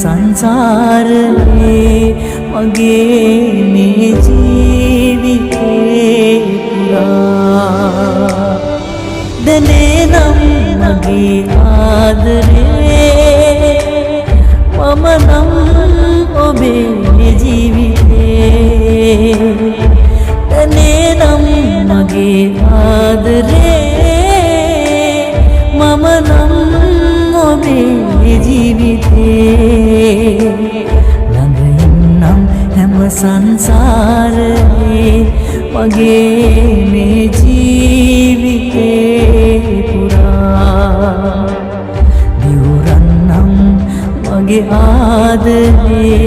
සංසාරේ මගේ මේ ජීවිතේ පුරා දැනේ නම් මගේ ආදරේ මම නම් ඔබේ ජීවිතේ දැනේ නම් මගේ ආදරේ මම නම් ඔබේ ජීවිතේ ළඟ ඉන්නම් හැම සංසාරේ මගේ මේ ජීවිතේ පුරා දිවුරන්නම් මගේ ආදරේ